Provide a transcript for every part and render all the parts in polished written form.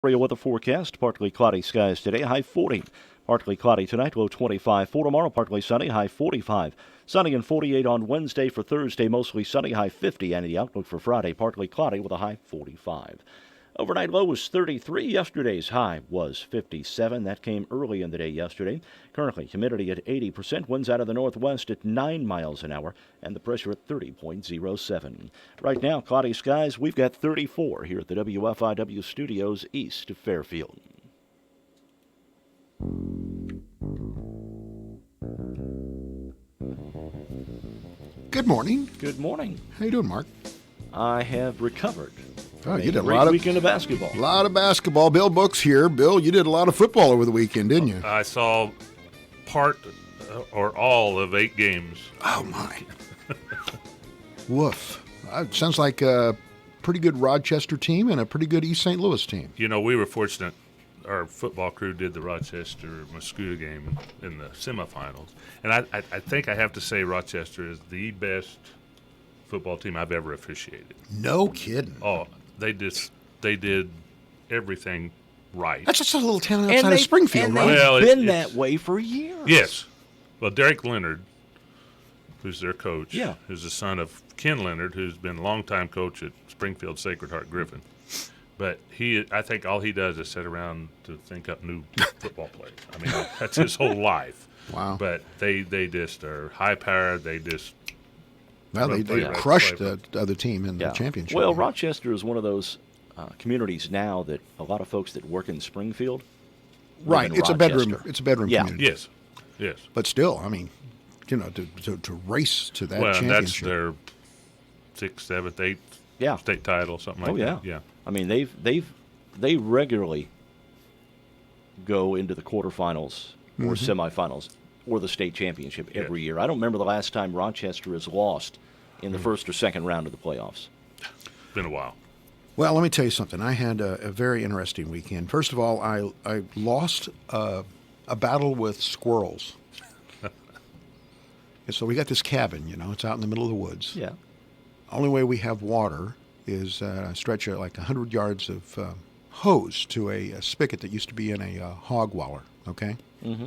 Area weather forecast, partly cloudy skies today, high 40. Partly cloudy tonight, low 25. For tomorrow, partly sunny, high 45. Sunny and 48 on Wednesday. For Thursday, mostly sunny, high 50. And the outlook for Friday, partly cloudy with a high 45. Overnight low was 33. Yesterday's high was 57. That came early in the day yesterday. Currently, humidity at 80%, winds out of the northwest at 9 miles an hour, and the pressure at 30.07. Right now, cloudy skies. We've got 34 here at the WFIW studios east of Fairfield. Good morning. Good morning. How you doing, Mark? I have recovered. Oh, you did a great lot of weekend of basketball. A lot of basketball. Bill Book's here. Bill, you did a lot of football over the weekend, didn't you? I saw part or all of 8 games. Oh, my. Woof. Sounds like a pretty good Rochester team and a pretty good East St. Louis team. You know, we were fortunate. Our football crew did the Rochester-Mascouda game in the semifinals. And I think I have to say Rochester is the best football team I've ever officiated. No kidding. Oh, they did everything right. That's just a little town outside of Springfield, and right? they've Well, been that way for years. Yes. Well, Derek Leonard, who's their coach, Yeah. is the son of Ken Leonard, who's been a longtime coach at Springfield Sacred Heart Griffin. But I think all he does is sit around to think up new football plays. I mean, that's his whole life. Wow. But they just are high-powered. They just Well, they play crushed play. the other team in the championship. Well, Rochester is one of those communities now that a lot of folks that work in Springfield live right. in It's a bedroom. Rochester. It's a bedroom Yeah. community. yes. But still, I mean, you know, to race to that Well, and that's championship. their 6th, 7th, 8th Yeah. state title, something like Oh, yeah. that. Yeah. I mean, they regularly go into the quarterfinals or semifinals or the state championship every year. I don't remember the last time Rochester has lost in the first or second round of the playoffs. Been a while. Well, let me tell you something. I had a very interesting weekend. First of all, I lost a battle with squirrels. And so we got this cabin, you know, it's out in the middle of the woods. Yeah. Only way we have water is stretch like 100 yards of hose to a spigot that used to be in a hog waller, okay? Mm-hmm.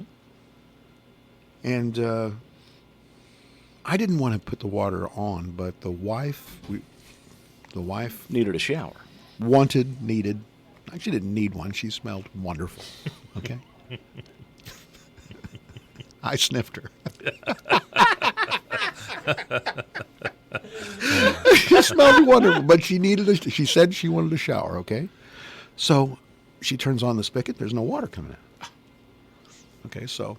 And I didn't want to put the water on, but the wife Needed a shower. needed. She didn't need one. She smelled wonderful. Okay. I sniffed her. She smelled wonderful, but she said she wanted a shower. Okay. So she turns on the spigot. There's no water coming out. Okay. So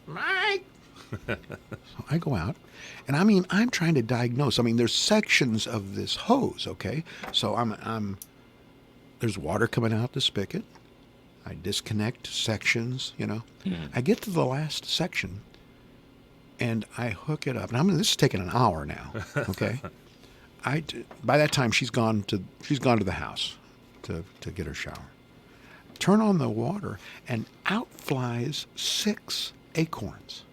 Mike. So I go out, and I mean, I'm trying to diagnose. I mean, there's sections of this hose, okay? So there's water coming out the spigot. I disconnect sections, you know. I get to the last section, and I hook it up. And this is taking an hour now, okay? By that time, she's gone to the house to get her shower. Turn on the water, and out flies 6 acorns.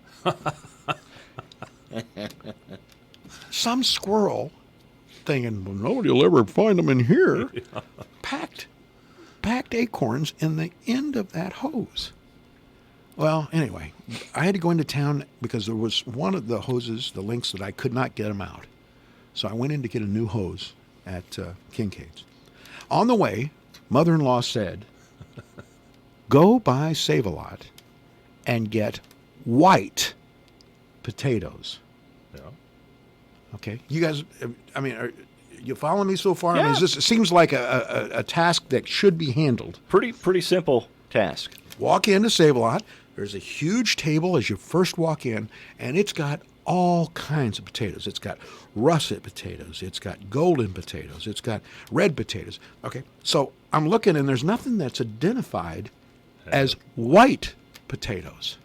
Some squirrel thinking, well, nobody will ever find them in here, packed acorns in the end of that hose. Well, anyway, I had to go into town because there was one of the hoses, the links, that I could not get them out. So I went in to get a new hose at Kincaid's. On the way, mother-in-law said, go buy Save-A-Lot and get white potatoes. Yeah. Okay, you guys. I mean, are you following me so far? Yeah. I mean, it seems like a task that should be handled. Pretty simple task. Walk into Save-A-Lot. There's a huge table as you first walk in, and it's got all kinds of potatoes. It's got russet potatoes. It's got golden potatoes. It's got red potatoes. Okay, so I'm looking, and there's nothing that's identified as white potatoes.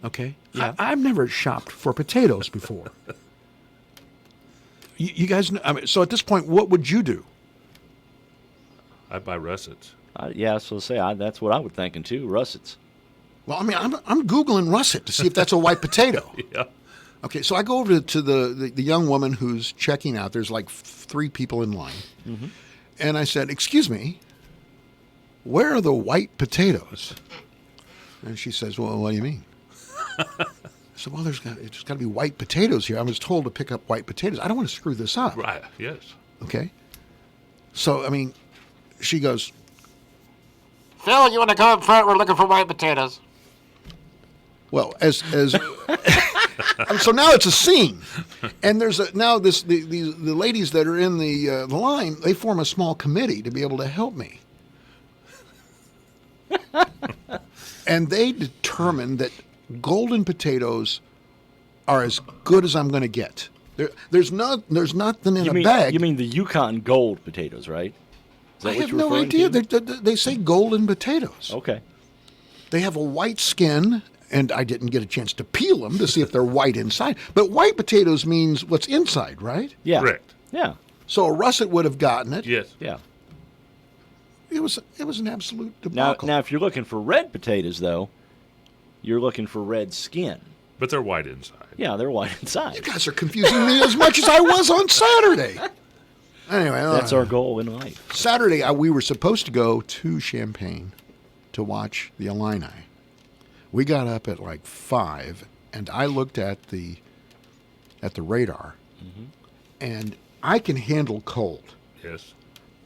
Okay? Yeah. I've never shopped for potatoes before. You guys know, I mean, so at this point, what would you do? I buy russets. Yeah, so say that's what I would thinking too. Russets. Well, I mean, I'm Googling russet to see if that's a white potato. Yeah. Okay, so I go over to the young woman who's checking out. There's like 3 people in line. Mm-hmm. And I said, excuse me, where are the white potatoes? And she says, well, what do you mean? I said, well, there's got to be white potatoes here. I was told to pick up white potatoes. I don't want to screw this up. Right. Yes. Okay. So, I mean, she goes, Phil, you want to go up front? We're looking for white potatoes. well, as so now it's a scene, and there's now the ladies that are in the line, they form a small committee to be able to help me, and they determine that golden potatoes are as good as I'm going to get. There's nothing in a bag. You mean the Yukon Gold potatoes, right? Is that I what have you're no referring idea. to? They say golden potatoes. Okay. They have a white skin, and I didn't get a chance to peel them to see if they're white inside. But white potatoes means what's inside, right? Yeah. Correct. Yeah. So a russet would have gotten it. Yes. Yeah. It was an absolute Now, debacle. if you're looking for red potatoes, though, you're looking for red skin. But they're white inside. Yeah, they're white inside. You guys are confusing me as much as I was on Saturday. Anyway, That's our goal in life. Saturday we were supposed to go to Champaign to watch the Illini. We got up at like 5, and I looked at the radar, and I can handle cold. Yes.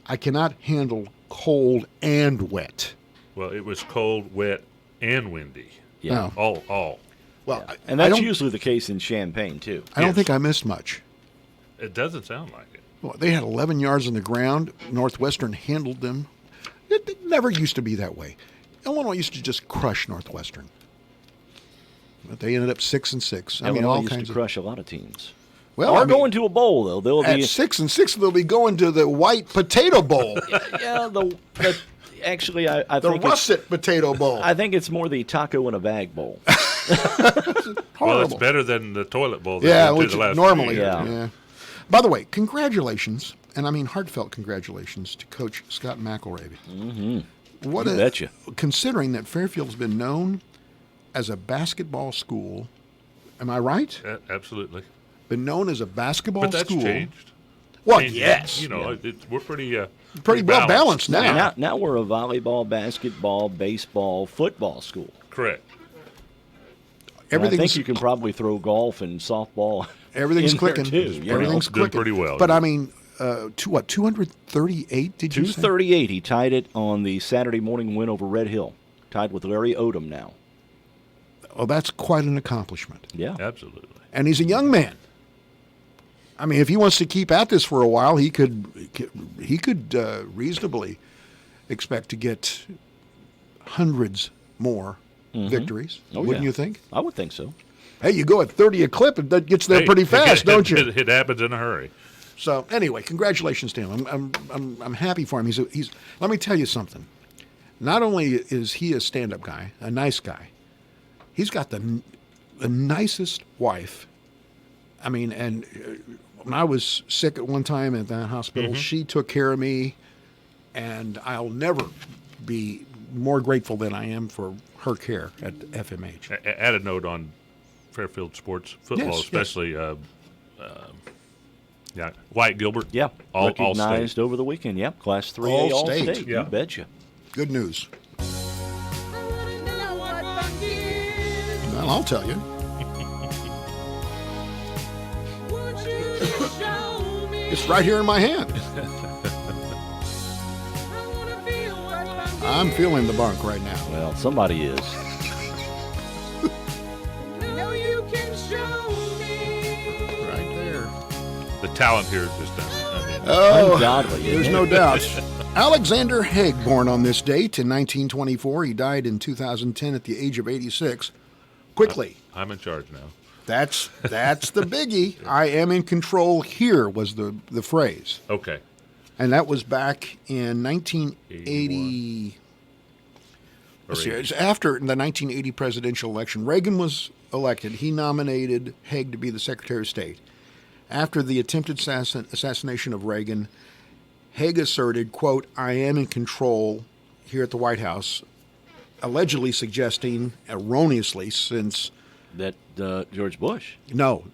I cannot handle cold and wet. Well, it was cold, wet, and windy. Yeah. No. All. Well, And I that's don't, usually the case in Champaign, too. I don't Yes. think I missed much. It doesn't sound like it. Well, they had 11 yards on the ground. Northwestern handled them. It never used to be that way. Illinois used to just crush Northwestern. But they ended up 6-6. I mean, Illinois all used kinds to of. crush a lot of teams. Well, Or I mean, going to a bowl, though. They'll at be 6-6, they'll be going to the white potato bowl, yeah. Actually, I the think it's, russet potato bowl. I think it's more the taco in a bag bowl. Horrible. Well, it's better than the toilet bowl. That Yeah, went to which the last normally. few years. Yeah. Yeah. By the way, congratulations, and I mean heartfelt congratulations to Coach Scott McElravy. Mm-hmm. What You betcha. Considering that Fairfield's been known as a basketball school, am I right? Absolutely. Been known as a basketball But that's school. changed. Well, I mean, yes, You know, we're pretty well balanced now. Now we're a volleyball, basketball, baseball, football school. Correct. And I think Everything's you can probably throw golf and softball. everything's in there, clicking. too, you know. Everything's Doing clicking pretty well. But I mean, 238? Did you say? 238. He tied it on the Saturday morning win over Red Hill. Tied with Larry Odom now. Oh, that's quite an accomplishment. Yeah. Absolutely. And he's a young man. I mean, if he wants to keep at this for a while, he could reasonably expect to get hundreds more victories. Oh, Wouldn't yeah. you think? I would think so. Hey, you go at 30 a clip, and that gets there Hey, pretty fast, don't you? It happens in a hurry. So anyway, congratulations to him. I'm happy for him. He's. Let me tell you something. Not only is he a stand-up guy, a nice guy, he's got the nicest wife. I mean, and when I was sick at one time at that hospital, she took care of me, and I'll never be more grateful than I am for her care at FMH. Add a note on Fairfield sports football, Yes, yes. especially Wyatt Gilbert. Yeah. all Recognized state. over the weekend. Yep. Class 3A All All state. State. Yeah. You betcha. Good news. Well, I'll tell you. It's right here in my hand. I'm feeling the bunk right now. Well, somebody is. Right there. The talent here is just Ungodly. There's isn't no it? doubt. Alexander Haig, born on this date in 1924. He died in 2010 at the age of 86. Quickly. I'm in charge now. That's the biggie. I am in control here was the phrase. Okay. And that was back in 1980. Let's see, it's after the 1980 presidential election. Reagan was elected. He nominated Haig to be the Secretary of State. After the attempted assassination of Reagan, Haig asserted, quote, "I am in control here at the White House," allegedly suggesting, erroneously, since That George Bush. no,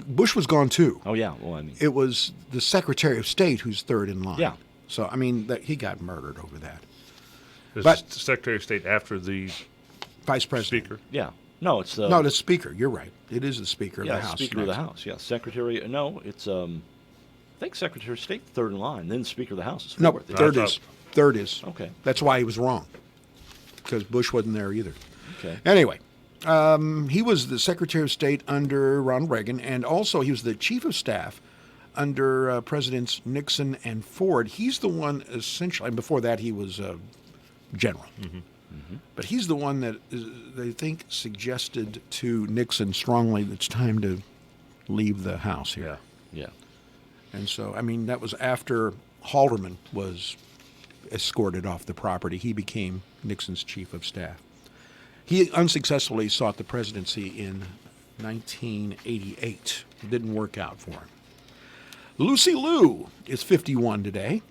Bush was gone too. Oh, yeah. Well, I mean, It was the Secretary of State who's third in line. Yeah. So, I mean, he got murdered over that. Is But- Secretary of State after the Vice President. Speaker? Yeah. No, it's the No, the Speaker. You're right. It is the Speaker of yeah the House. Speaker of the next. House. Yeah, Secretary. No, it's I think Secretary of State third in line. Then Speaker of the House is No, fourth. third I is. thought- Third is. Okay. That's why he was wrong, because Bush wasn't there either. Okay. Anyway, he was the Secretary of State under Ronald Reagan, and also he was the Chief of Staff under Presidents Nixon and Ford. He's the one essentially, and before that he was general. But he's the one that they think suggested to Nixon strongly that it's time to leave the House here. Yeah. Yeah. And so, I mean, that was after Haldeman was escorted off the property. He became Nixon's chief of staff. He unsuccessfully sought the presidency in 1988. It didn't work out for him. Lucy Liu is 51 today,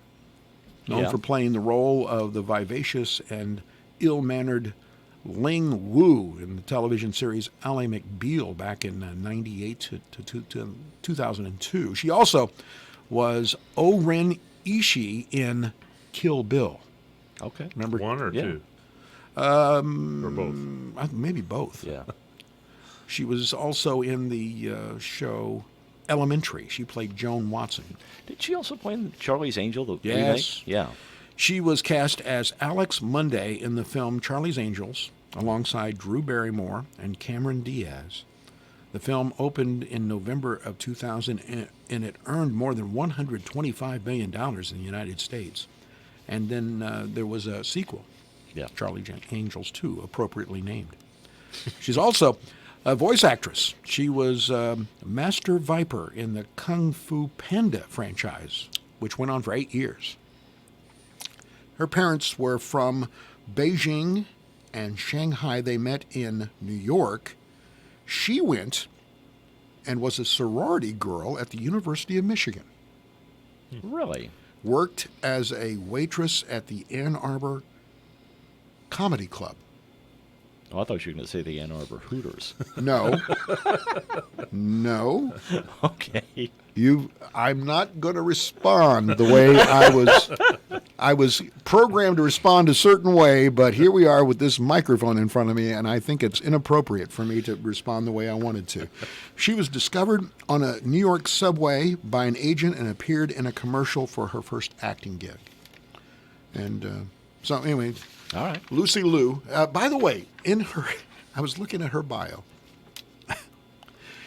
known Yeah. for playing the role of the vivacious and ill-mannered Ling Wu in the television series Ally McBeal back in 98 to 2002. She also was O-Ren Ishii in Kill Bill. Okay. Remember? One or Yeah. two? Or both? Maybe both. Yeah. She was also in the show Elementary. She played Joan Watson. Did she also play in Charlie's Angel? The Yes. remake? Yeah. She was cast as Alex Monday in the film Charlie's Angels alongside Drew Barrymore and Cameron Diaz. The film opened in November of 2000 and it earned more than $125 million in the United States. And then there was a sequel, Yeah. Charlie's Angels 2, appropriately named. She's also a voice actress. She was Master Viper in the Kung Fu Panda franchise, which went on for 8 years. Her parents were from Beijing and Shanghai. They met in New York. She went and was a sorority girl at the University of Michigan. Really? Worked as a waitress at the Ann Arbor Comedy Club. Oh, I thought you were going to say the Ann Arbor Hooters. No. No. Okay. I'm not going to respond the way I was programmed to respond a certain way, but here we are with this microphone in front of me, and I think it's inappropriate for me to respond the way I wanted to. She was discovered on a New York subway by an agent and appeared in a commercial for her first acting gig. And so anyway, All right. Lucy Liu. By the way, I was looking at her bio.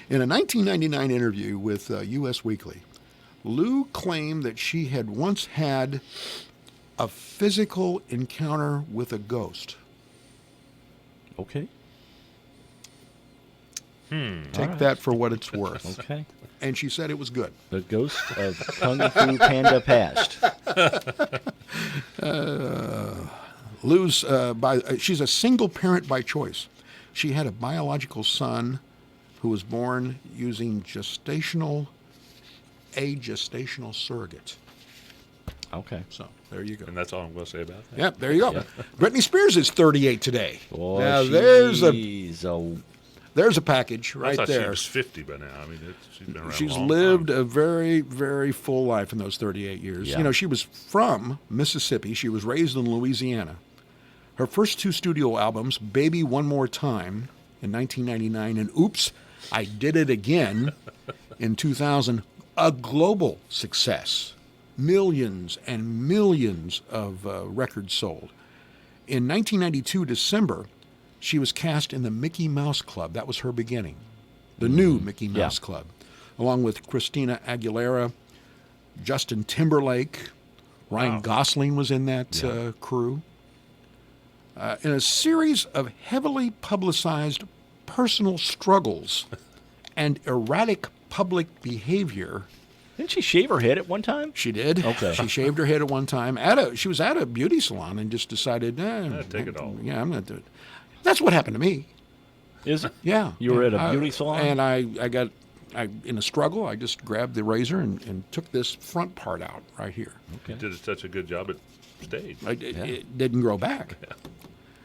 In a 1999 interview with U.S. Weekly, Liu claimed that she had once had a physical encounter with a ghost. Okay. Take that for what it's worth. Okay. And she said it was good. The ghost of Kung Fu Panda past. Liu's, she's a single parent by choice. She had a biological son who was born using gestational surrogate. Okay. So there you go. And that's all I'm going to say about that. Yep, there you go. Britney Spears is 38 today. Boy, now she's there's a package I right thought she there. was 50 by now. I mean, she's been around She's a long lived time. a very, very full life in those 38 years. Yeah. You know, she was from Mississippi. She was raised in Louisiana. Her first 2 studio albums, Baby One More Time in 1999 and Oops, I Did It Again in 2000, a global success. Millions and millions of records sold. In 1992, December, she was cast in the Mickey Mouse Club. That was her beginning. The new Mickey Mouse Club, along with Christina Aguilera, Justin Timberlake, Ryan Gosling was in that crew. In a series of heavily publicized personal struggles and erratic public behavior. Didn't she shave her head at one time? She did. Okay. She shaved her head at one time. She was at a beauty salon and just decided, take it all. Yeah, I'm not doing it. That's what happened to me. Is it? Yeah. You were at a beauty salon? And I in a struggle, I just grabbed the razor and took this front part out right here. You did such a good job at stage. It didn't grow back.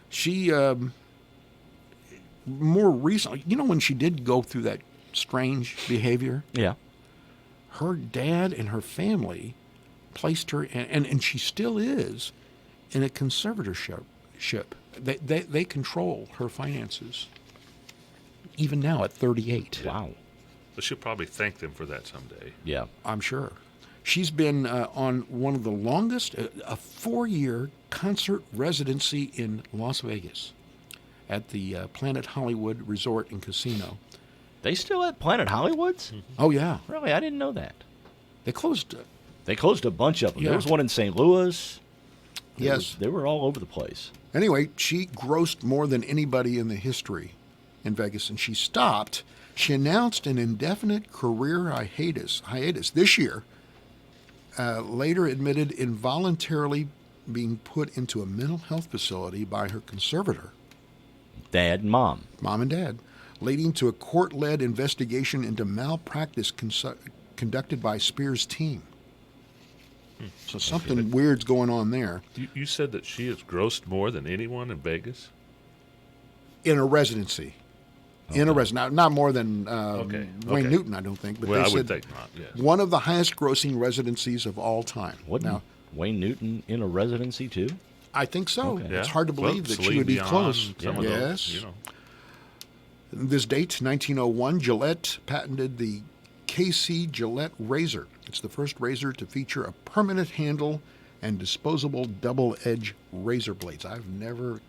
She, more recently, you know, when she did go through that strange behavior, Yeah. her dad and her family placed her, and she still is, in a conservatorship. They control her finances, even now at 38. Wow. But she'll probably thank them for that someday. Yeah. I'm sure. She's been on one of the longest, a 4-year concert residency in Las Vegas at the Planet Hollywood Resort and Casino. They still at Planet Hollywoods? Oh, yeah. Really? I didn't know that. They closed. They closed a bunch of them. Yeah. There was one in St. Louis. Yes. They were all over the place. Anyway, she grossed more than anybody in the history in Vegas, and she stopped. She announced an indefinite career hiatus this year, later admitted involuntarily being put into a mental health facility by her conservator, Dad and Mom. mom and dad, leading to a court-led investigation into malpractice conducted by Spears' team. So something weird's going on there. You said that she has grossed more than anyone in Vegas? In a residency. In a residency. Not more than Okay. Wayne Okay. Newton, I don't think. But Well, they I would said think not, yes. one of the highest grossing residencies of all time. Wasn't Now, Wayne Newton in a residency too? I think so. Okay. It's hard to Well, believe that she Celine would be Dion, close. some of Yes. those, you know. This date, 1901, Gillette patented the KC Gillette razor. It's the first razor to feature a permanent handle and disposable double-edge razor blades. I've never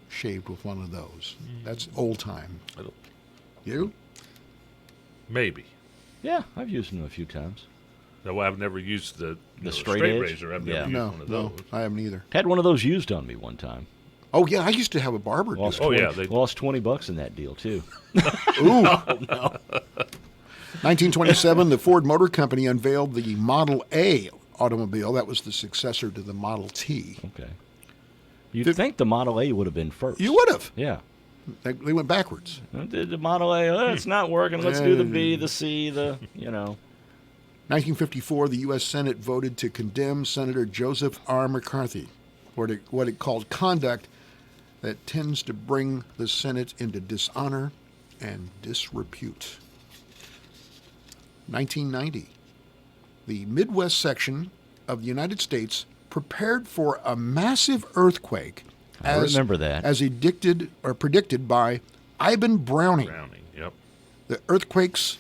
shaved with one of those. That's old time. I don't- You? Maybe. Yeah, I've used them a few times. No, I've never used the straight edge? razor. I've never Yeah. used No, one of no, those. I haven't either. Had one of those used on me one time. Oh, yeah, I used to have a barber do Lost it. Oh, 20, yeah, they- lost $20 in that deal too. Ooh. 1927, the Ford Motor Company unveiled the Model A automobile. That was the successor to the Model T. Okay. You'd think the Model A would have been first. You would have. Yeah. They went backwards. The Model A, it's not working. Let's do the B, the C, the. 1954, the U.S. Senate voted to condemn Senator Joseph R. McCarthy for what it called conduct that tends to bring the Senate into dishonor and disrepute. 1990, the Midwest section of the United States prepared for a massive earthquake. I remember that. As predicted by Ivan Browning. Browning, yep. The earthquakes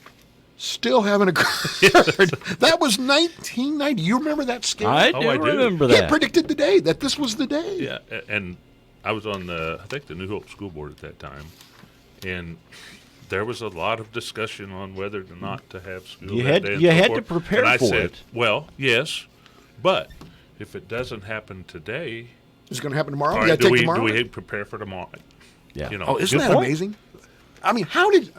still haven't occurred. That was 1990. You remember that scare? I Oh, I do. remember He that. had predicted the day, that this was the day. Yeah, and I was on I think the New Hope School Board at that time, and there was a lot of discussion on whether or not to have school. You that had- day and you so had forth. to prepare and I for said, it. Well, yes, but if it doesn't happen today, It's going to happen tomorrow. all You right, got to do take we tomorrow. do we prepare for tomorrow? Yeah. You know, Oh, isn't Good that point. amazing? I mean, how did...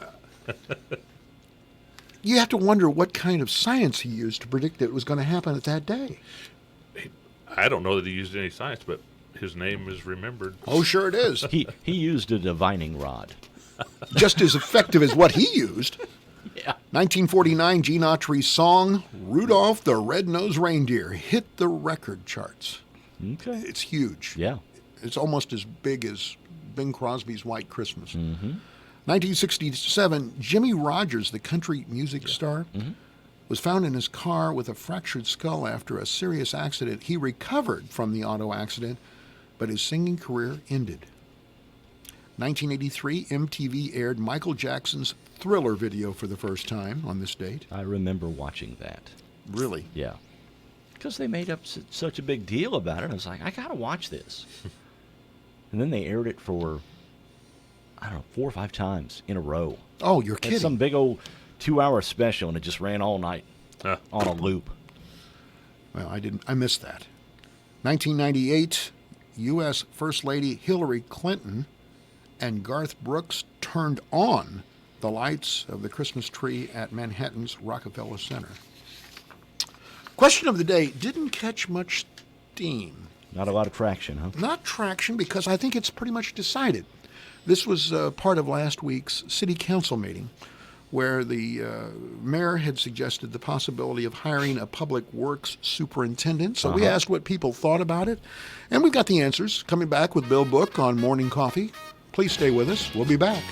You have to wonder what kind of science he used to predict that it was going to happen at that day. I don't know that he used any science, but his name is remembered. Oh, sure it is. He used a divining rod. Just as effective as what he used. Yeah. 1949, Gene Autry's song, Rudolph the Red-Nosed Reindeer, hit the record charts. Okay. It's huge. Yeah. It's almost as big as Bing Crosby's White Christmas. 1967, Jimmy Rogers, the country music star, was found in his car with a fractured skull after a serious accident. He recovered from the auto accident, but his singing career ended. 1983, MTV aired Michael Jackson's Thriller video for the first time on this date. I remember watching that. Really? Yeah. Because they made up such a big deal about it. I was like, I got to watch this. And then they aired it for, 4 or 5 times in a row. Oh, you're It's kidding. some big old 2-hour special, and it just ran all night Huh. on a loop. Well, I missed that. 1998, U.S. First Lady Hillary Clinton and Garth Brooks turned on the lights of the Christmas tree at Manhattan's Rockefeller Center. Question of the day didn't catch much steam. Not a lot of traction, huh? Not traction, because I think it's pretty much decided. This was part of last week's city council meeting, where the mayor had suggested the possibility of hiring a public works superintendent. So we asked what people thought about it, and we've got the answers. Coming back with Bill Book on Morning Coffee. Please stay with us. We'll be back.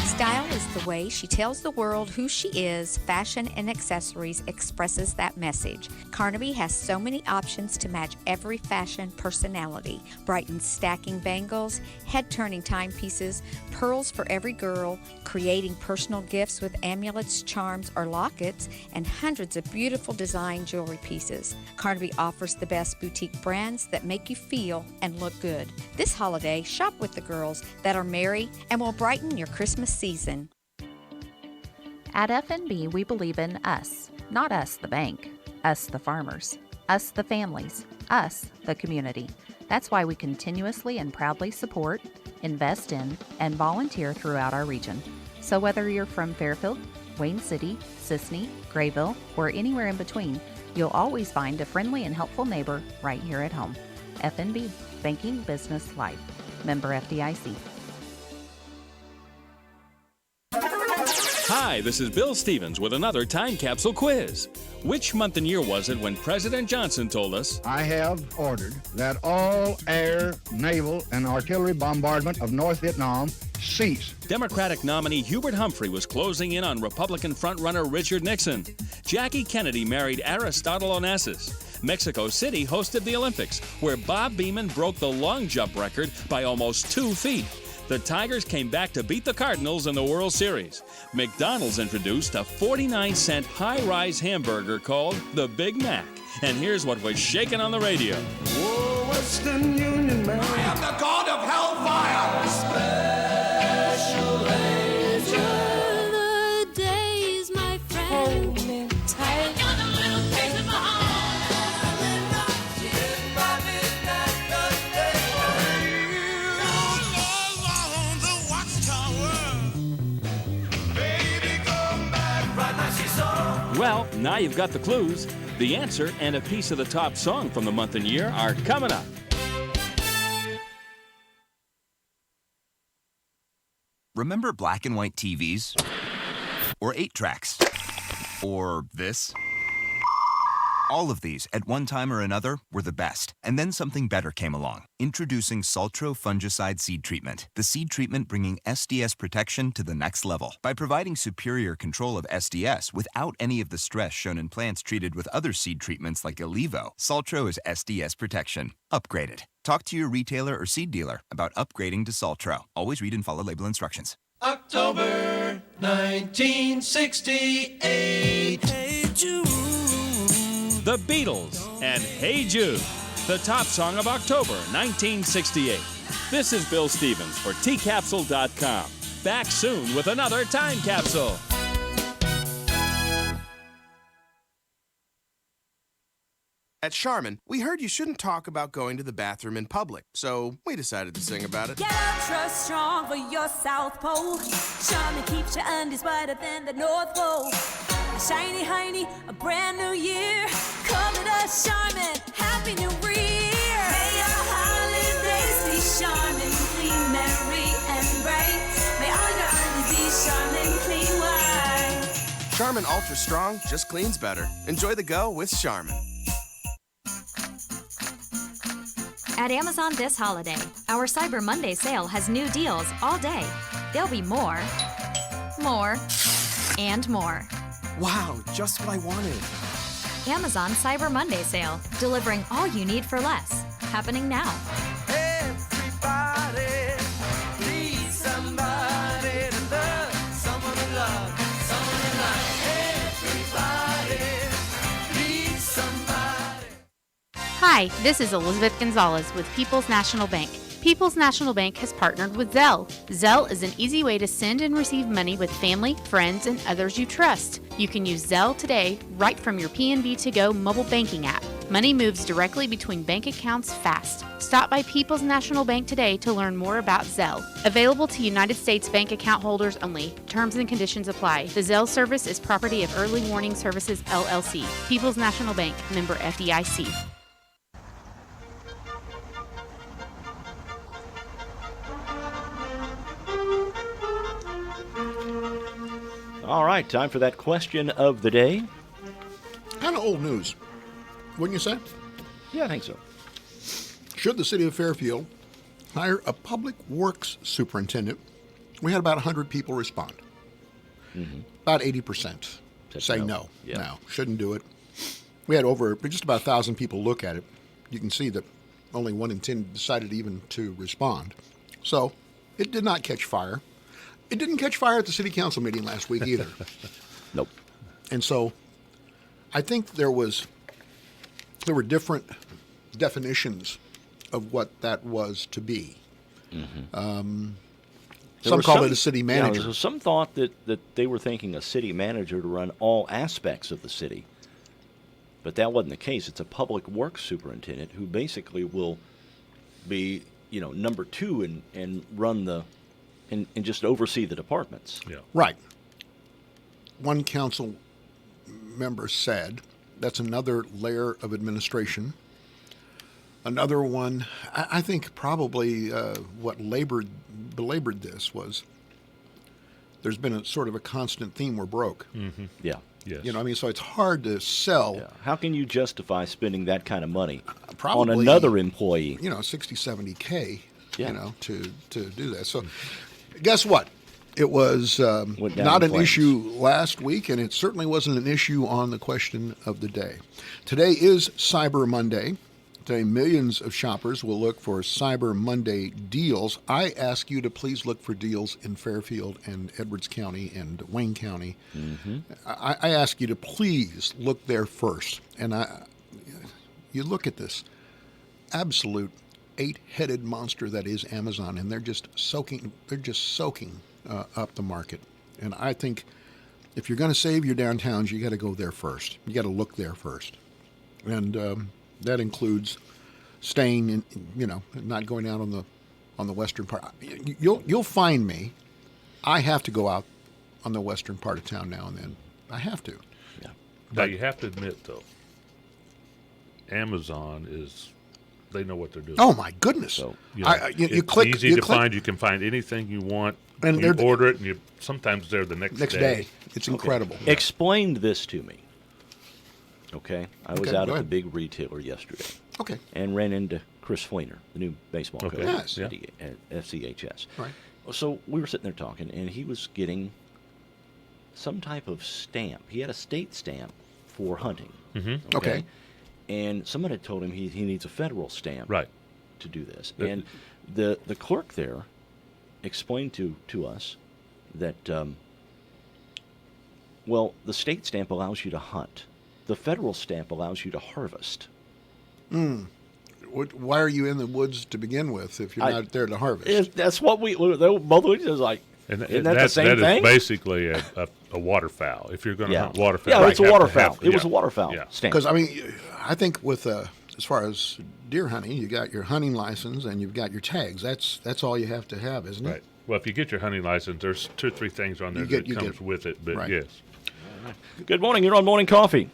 Style is the way she tells the world who she is, fashion and accessories expresses that message. Carnaby has so many options to match every fashion personality. Brighton's stacking bangles, head-turning timepieces, pearls for every girl, creating personal gifts with amulets, charms, or lockets, and hundreds of beautiful design jewelry pieces. Carnaby offers the best boutique brands that make you feel and look good. This holiday, shop with the girls that are merry and will brighten your Christmas season. At FNB, we believe in us, not us the bank, us the farmers, us the families, us the community. That's why we continuously and proudly support, invest in, and volunteer throughout our region. So whether you're from Fairfield, Wayne City, Sisney, Grayville, or anywhere in between, you'll always find a friendly and helpful neighbor right here at home. FNB, Banking Business Life. Member FDIC. Hi, this is Bill Stevens with another time capsule quiz. Which month and year was it when President Johnson told us, I have ordered that all air, naval, and artillery bombardment of North Vietnam cease? Democratic nominee Hubert Humphrey was closing in on Republican frontrunner Richard Nixon. Jackie Kennedy married Aristotle Onassis. Mexico City hosted the Olympics, where Bob Beamon broke the long jump record by almost 2 feet. The Tigers came back to beat the Cardinals in the World Series. McDonald's introduced a 49-cent high-rise hamburger called the Big Mac. And here's what was shaking on the radio. Whoa, Western Union man. I am the god of hellfire. Special angel. The days, my friend. Hold me tight. You're the little piece of my heart. Well, now you've got the clues. The answer and a piece of the top song from the month and year are coming up. Remember black and white TVs? Or 8-tracks? Or this? All of these, at one time or another, were the best. And then something better came along. Introducing Saltro Fungicide Seed Treatment. The seed treatment bringing SDS protection to the next level. By providing superior control of SDS without any of the stress shown in plants treated with other seed treatments like Elevo, Saltro is SDS protection. Upgrade it. Talk to your retailer or seed dealer about upgrading to Saltro. Always read and follow label instructions. October 1968. Hey Jude. The Beatles and Hey Jude, the top song of October 1968. This is Bill Stevens for tcapsule.com. Back soon with another time capsule. At Charmin, we heard you shouldn't talk about going to the bathroom in public, so we decided to sing about it. Get ultra strong for your South Pole. Charmin keeps your undies whiter than the North Pole. A shiny hiney, a brand new year. Come to us, Charmin. Happy New Year. May your holidays be Charmin, clean, merry, and bright. May all your undies be Charmin, clean, white. Charmin Ultra Strong just cleans better. Enjoy the go with Charmin. At Amazon this holiday, our Cyber Monday sale has new deals all day. There'll be more, and more. Wow, just what I wanted. Amazon Cyber Monday sale, delivering all you need for less. Happening now. Everybody needs somebody to love, someone to love, someone to like. Everybody needs somebody. Hi, this is Elizabeth Gonzalez with People's National Bank. People's National Bank has partnered with Zelle. Zelle is an easy way to send and receive money with family, friends, and others you trust. You can use Zelle today right from your PNB To Go mobile banking app. Money moves directly between bank accounts fast. Stop by People's National Bank today to learn more about Zelle. Available to United States bank account holders only. Terms and conditions apply. The Zelle service is property of Early Warning Services, LLC. People's National Bank, member FDIC. All right, time for that question of the day. Kind of old news, wouldn't you say? Yeah, I think so. Should the city of Fairfield hire a public works superintendent? We had about 100 people respond. about 80% say no. Yeah. No, shouldn't do it. We had over just about 1,000 people look at it. You can see that only 1 in 10 decided even to respond. So it did not catch fire. It didn't catch fire at the city council meeting last week either. Nope. And so I think there were different definitions of what that was to be. Some call it a city manager. Yeah, so some thought that they were thinking a city manager to run all aspects of the city. But that wasn't the case. It's a public works superintendent who basically will be, number 2 and run and just oversee the departments. Yeah. Right. One council member said that's another layer of administration. Another one, I think probably what belabored this was there's been a sort of a constant theme, we're broke. Mm-hmm. Yeah. Yes. So it's hard to sell. Yeah. How can you justify spending that kind of money probably, on another employee? 60, 70K, Yeah. to do that. So guess what? It was Went down not in an flames. issue last week, and it certainly wasn't an issue on the question of the day. Today is Cyber Monday. Today, millions of shoppers will look for Cyber Monday deals. I ask you to please look for deals in Fairfield and Edwards County and Wayne County. I ask you to please look there first. And you look at this absolute 8-headed monster that is Amazon, and they're just soaking up the market. And I think if you're going to save your downtowns, you got to go there first. You got to look there first. And that includes staying in, not going out on the western part. You'll find me. I have to go out on the western part of town now and then. I have to. Yeah. Now you have to admit though, Amazon they know what they're doing. Oh my goodness! So you it's click. easy to find. You can find anything you want. And you order it, and sometimes they're the next day. It's incredible. Okay. Explain this to me. Okay, I was Okay, out go at the ahead. big retailer yesterday. Okay. And ran into Chris Fleener, the new baseball Okay. coach Yes. at FCHS. Right. So we were sitting there talking, and he was getting some type of stamp. He had a state stamp for hunting. Mm-hmm. Okay. And someone had told him he needs a federal stamp Right. to do this. And the clerk there explained to us that, the state stamp allows you to hunt. The federal stamp allows you to harvest. Why are you in the woods to begin with if you're not there to harvest? That's what both of us was like. Isn't that the same thing? That is basically a waterfowl. If you're going to hunt waterfowl. Yeah, you it's a have to waterfowl. have- It was yeah. a waterfowl Yeah. stamp. Because I think with as far as deer hunting, you got your hunting license and you've got your tags. That's all you have to have, isn't it? Right. Well, if you get your hunting license, there's 2 or 3 things on there You that comes get- with it. But right. yes. Good morning. You're on Morning Coffee.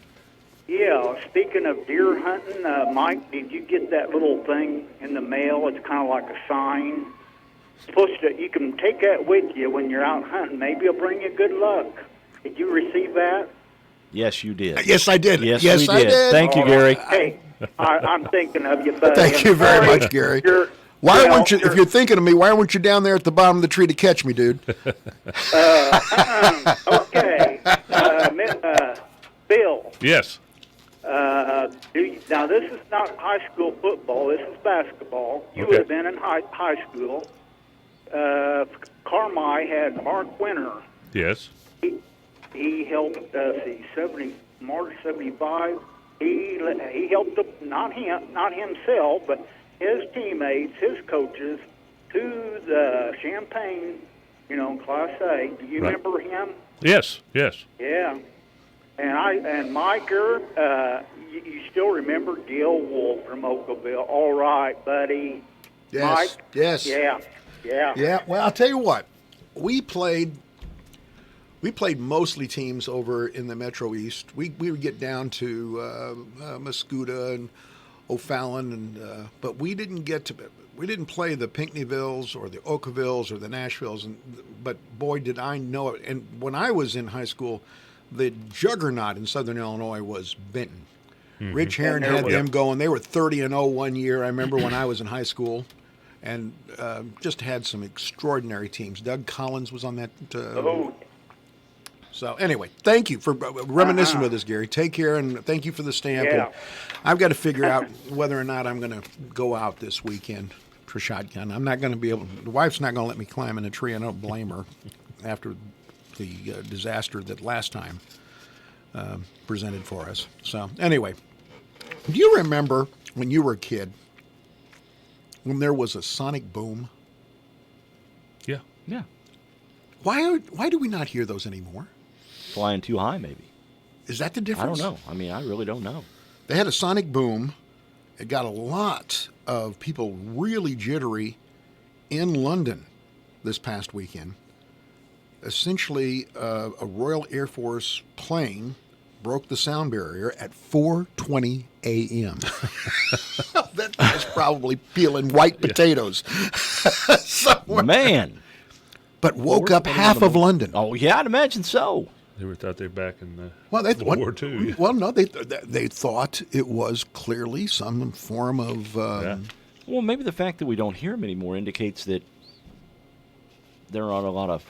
Yeah, speaking of deer hunting, Mike, did you get that little thing in the mail? It's kind of like a sign. You can take that with you when you're out hunting. Maybe it'll bring you good luck. Did you receive that? Yes, you did. Yes, I did. Yes, Yes, we I did. did. Thank you, All Gary. right. Hey, I'm thinking of you, buddy. Thank you very much, Gary. Why weren't you? If you're- you're thinking of me, why weren't you down there at the bottom of the tree to catch me, dude? Okay. Bill. Yes. Now, this is not high school football. This is basketball. You would have been in high school. Carmi had Mark Winter. Yes. He helped March 75. He helped not himself, but his teammates, his coaches, to the Champaign, Class A. Do you Right. remember him? Yes. Yes. Yeah. And Miker, you still remember Gil Wolf from Oakville? All right, buddy. Yes. Mike? Yes. Yeah. Yeah. Well, I'll tell you what. We played mostly teams over in the Metro East. We would get down to Mascoutah and O'Fallon, but we didn't play the Pinckneyvilles or the Oakvilles or the Nashvilles. But boy, did I know it! And when I was in high school, the juggernaut in Southern Illinois was Benton. Mm-hmm. Rich Herron had them going. They were 30-0 one year. I remember when I was in high school, and just had some extraordinary teams. Doug Collins was on that. So anyway, thank you for reminiscing with us, Gary. Take care, and thank you for the stamp. Yeah. And I've got to figure out whether or not I'm going to go out this weekend for shotgun. I'm not going to be able. The wife's not going to let me climb in a tree. I don't blame her after the disaster that last time presented for us. So anyway, do you remember when you were a kid when there was a sonic boom? Yeah. Yeah. Why do we not hear those anymore? Flying too high, maybe. Is that the I difference? don't know. I mean, I really don't know. They had a sonic boom. It got a lot of people really jittery in London this past weekend. Essentially, a Royal Air Force plane broke the sound barrier at 4:20 a.m. That guy's probably peeling white potatoes somewhere. Man. But woke up half of London. Oh, yeah, I'd imagine so. They were thought they were back in World War II. Yeah. Well, no, they thought it was clearly some form of. Well, maybe the fact that we don't hear them anymore indicates that there aren't a lot of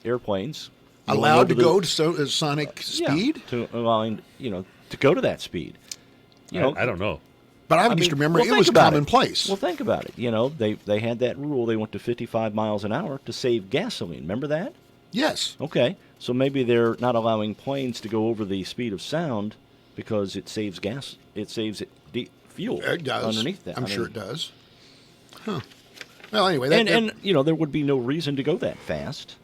airplanes allowed to go to sonic speed. To allowing to go to that speed. I don't know. But I just remember it was commonplace. Well, think about it. They had that rule. They went to 55 miles an hour to save gasoline. Remember that? Yes. Okay. So maybe they're not allowing planes to go over the speed of sound because it saves gas. It saves fuel It does. underneath that. I'm sure it does. Huh. Well, anyway. And there would be no reason to go that fast.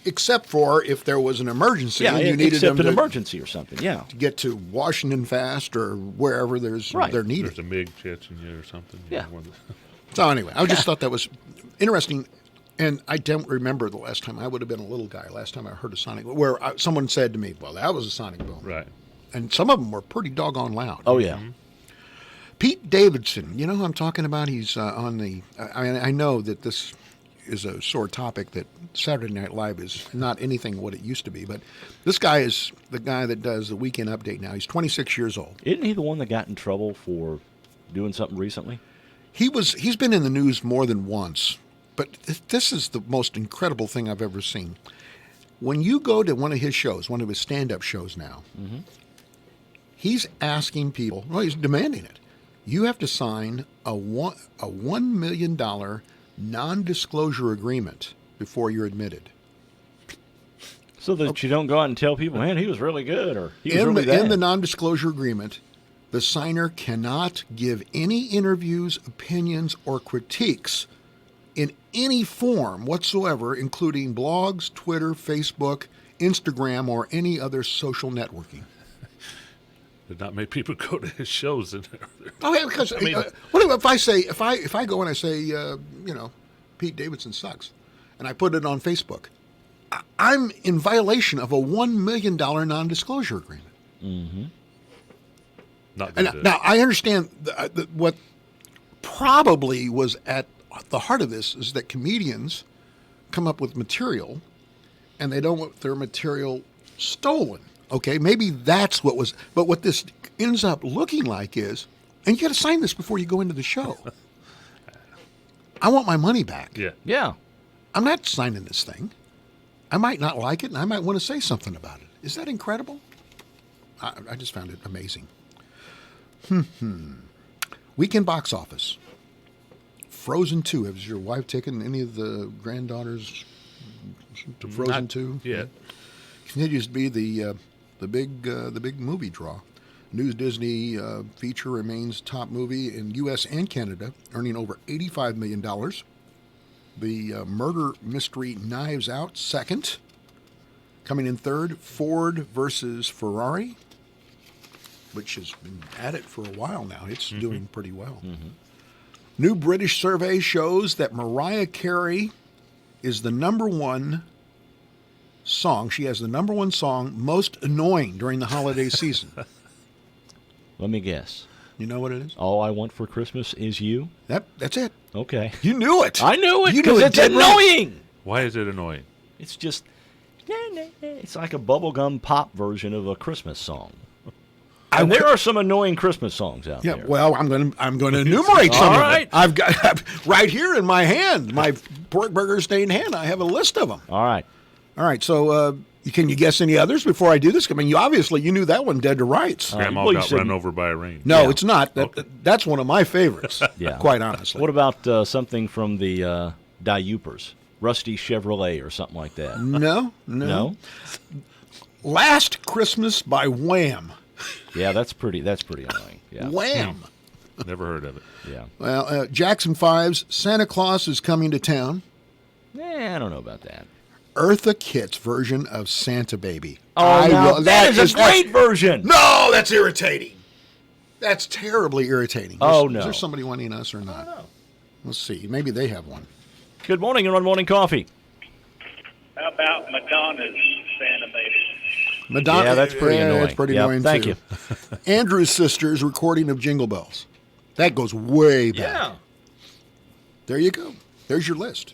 Except for if there was an emergency and you needed except them an emergency or something, to get to Washington fast or wherever they're needed. There's a MiG chasing you or something. Yeah. So anyway, I just thought that was interesting, and I don't remember the last time. I would have been a little guy. Last time I heard a sonic boom, where someone said to me, "Well, that was a sonic boom." Right. And some of them were pretty doggone loud. Oh yeah. Mm-hmm. Pete Davidson, you know who I'm talking about? He's on the. I know that this is a sore topic, that Saturday Night Live is not anything what it used to be, but this guy is the guy that does the Weekend Update now. He's 26 years old. Isn't he the one that got in trouble for doing something recently? He's been in the news more than once, but this is the most incredible thing I've ever seen. When you go to one of his shows, one of his stand-up shows now, he's asking people, well, he's demanding it. You have to sign a $1 million non-disclosure agreement before you're admitted. So that you don't go out and tell people, man, he was really good, or he was really bad. In the non-disclosure agreement, the signer cannot give any interviews, opinions, or critiques in any form whatsoever, including blogs, Twitter, Facebook, Instagram, or any other social networking. Did not make people go to his shows. Oh, yeah, because what if I say if I go and I say Pete Davidson sucks, and I put it on Facebook, I'm in violation of a $1 million non-disclosure agreement. Mm-hmm. Now I understand what probably was at the heart of this is that comedians come up with material, and they don't want their material stolen. Okay, maybe that's what was, but what this ends up looking like is, and you got to sign this before you go into the show. I want my money back. Yeah. I'm not signing this thing. I might not like it, and I might want to say something about it. Is that incredible? I just found it amazing. Weekend box office. Frozen 2. Has your wife taken any of the granddaughters to Frozen 2? Yeah. Continues to be the big movie draw. News Disney feature remains top movie in U.S. and Canada, earning over $85 million. The murder mystery Knives Out, second. Coming in third, Ford versus Ferrari, which has been at it for a while now. It's doing pretty well. New British survey shows that Mariah Carey is the number one song. She has the number one song most annoying during the holiday season. Let me guess. You know what it is? All I Want for Christmas Is You? That's it. Okay. You knew it. I knew it You because knew it it's dead right. annoying. Why is it annoying? It's just, it's like a bubblegum pop version of a Christmas song. And there are some annoying Christmas songs out there. Well, I'm going to enumerate some All of right. them. I've got right here in my hand, my pork burger stained hand. I have a list of them. All right. So, can you guess any others before I do this? I mean, you knew that one dead to rights. Grandma got run over by a rain. No, it's not. That's one of my favorites. Yeah. Quite honestly. What about something from the Diupers? Rusty Chevrolet or something like that? No. Last Christmas by Wham. Yeah, that's pretty annoying. Yeah. Wham. Never heard of it. Yeah. Well, Jackson 5's Santa Claus is Coming to Town. I don't know about that. Eartha Kitt's version of Santa Baby. That is a great version. No, that's irritating. That's terribly irritating. Oh, Is no. there somebody wanting us or not? Let's see. Maybe they have one. Good morning and on Morning Coffee. How about Madonna's Santa Baby? Madonna. Yeah, that's pretty annoying. That's pretty Yep, annoying, thank too. you. Andrew's sister's recording of Jingle Bells. That goes way back. Yeah. There you go. There's your list.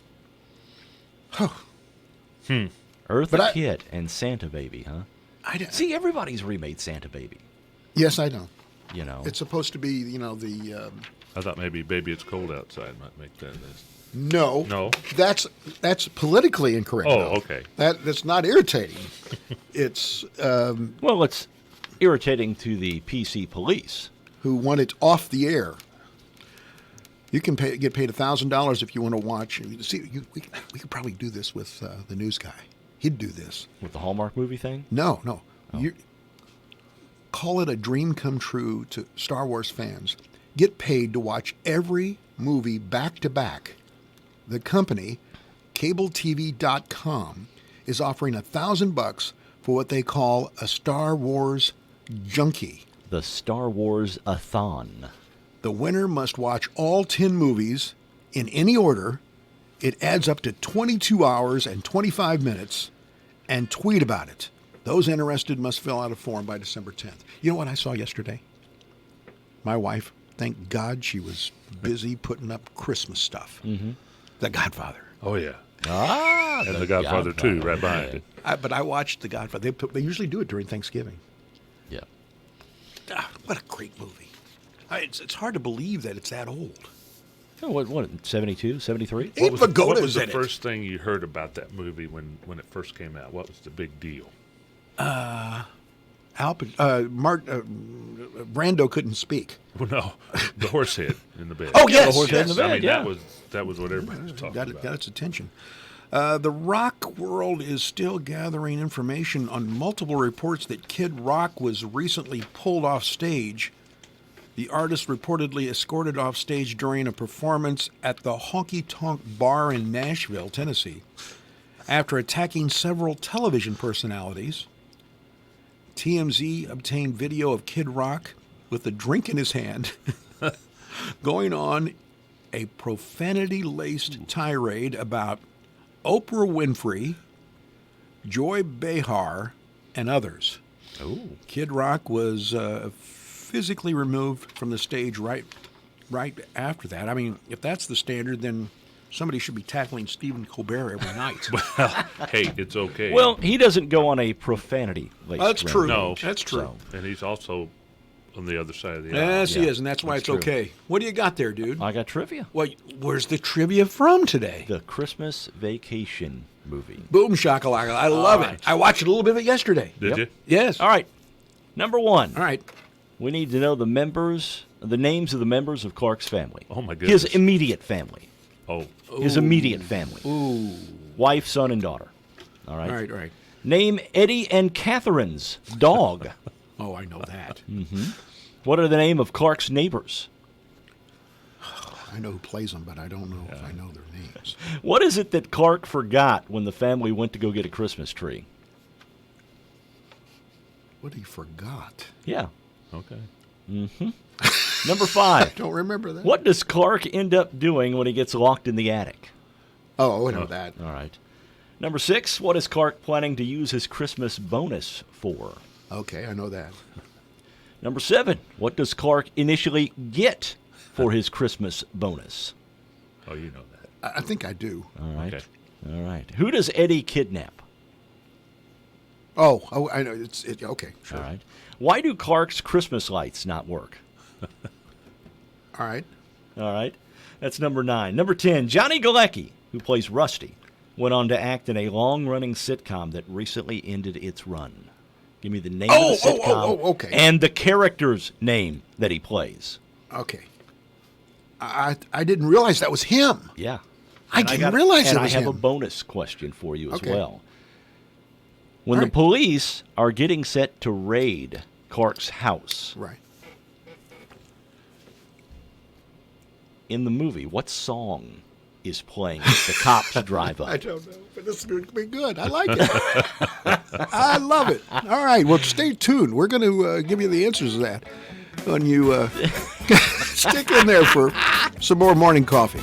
Eartha Kitt and Santa Baby, huh? See, everybody's remade Santa Baby. Yes, I know. You know. It's supposed to be, the... I thought maybe Baby It's Cold Outside might make that list. No. That's politically incorrect. Oh, though. okay. That's not irritating. It's... well, it's irritating to the PC police. Who want it off the air. You can get paid $1,000 if you want to watch. See, we could probably do this with the news guy. He'd do this. With the Hallmark movie thing? No. Oh. You call it a dream come true to Star Wars fans. Get paid to watch every movie back to back. The company, CableTV.com, is offering $1,000 for what they call a Star Wars junkie. The Star Wars-a-thon. The winner must watch all 10 movies in any order. It adds up to 22 hours and 25 minutes, and tweet about it. Those interested must fill out a form by December 10th. You know what I saw yesterday? My wife, thank God she was busy putting up Christmas stuff. Mm-hmm. The Godfather. Oh, yeah. And The Godfather 2 right behind it. But I watched The Godfather. They usually do it during Thanksgiving. Yeah. What a great movie. It's hard to believe that it's that old. Oh, what 72, 73? Eight What Pagodas was the in it. first thing you heard about that movie when it first came out? What was the big deal? Brando couldn't speak. Well, no, the horse head in the bed. Oh, yes. The horse head in the bed, I mean, yeah. that was what everybody was talking about. Got its attention. The rock world is still gathering information on multiple reports that Kid Rock was recently pulled off stage. The artist reportedly escorted off stage during a performance at the Honky Tonk Bar in Nashville, Tennessee, after attacking several television personalities. TMZ obtained video of Kid Rock with a drink in his hand going on a profanity-laced tirade about Oprah Winfrey, Joy Behar, and others. Oh. Kid Rock was physically removed from the stage right after that. I mean, if that's the standard, then somebody should be tackling Stephen Colbert every night. Well, hey, it's okay. Well, he doesn't go on a profanity. That's true. No, That's true. So, and he's also on the other side of the aisle. Yes, he Yeah, is, and that's why that's it's true. okay. What do you got there, dude? I got trivia. Where's the trivia from today? The Christmas Vacation movie. Boom shakalaka. I love it. I watched a little bit of it yesterday. Did you? Yes. All right. Number one. All right. We need to know the names of the members of Clark's family. Oh, my goodness. His immediate family. Oh. His immediate family. Ooh. Wife, son, and daughter. All right. All right. Name Eddie and Catherine's dog. Oh, I know that. Mm-hmm. What are the name of Clark's neighbors? I know who plays them, but I don't know if I know their names. What is it that Clark forgot when the family went to go get a Christmas tree? What he forgot? Yeah. Okay. Mm-hmm. Number 5. Don't remember that. What does Clark end up doing when he gets locked in the attic? Oh, I know that. All right. Number 6. What is Clark planning to use his Christmas bonus for? Okay, I know that. Number 7. What does Clark initially get for his Christmas bonus? Oh, you know that. I think I do. All right. Okay. All right. Who does Eddie kidnap? Oh, I know. Okay, sure. All right. Why do Clark's Christmas lights not work? All right. All right. That's number 9. Number 10, Johnny Galecki, who plays Rusty, went on to act in a long-running sitcom that recently ended its run. Give me the name of the sitcom okay. and the character's name that he plays. Okay. I didn't realize that was him. Yeah. I didn't realize it was him. And I have a bonus question for you as Okay. well. When the police are getting set to raid Clark's house. Right. In the movie, what song is playing as the cops drive up? I don't know, but this is going to be good. I like it. I love it. All right, well, stay tuned. We're going to give you the answers to that when you stick in there for some more morning coffee.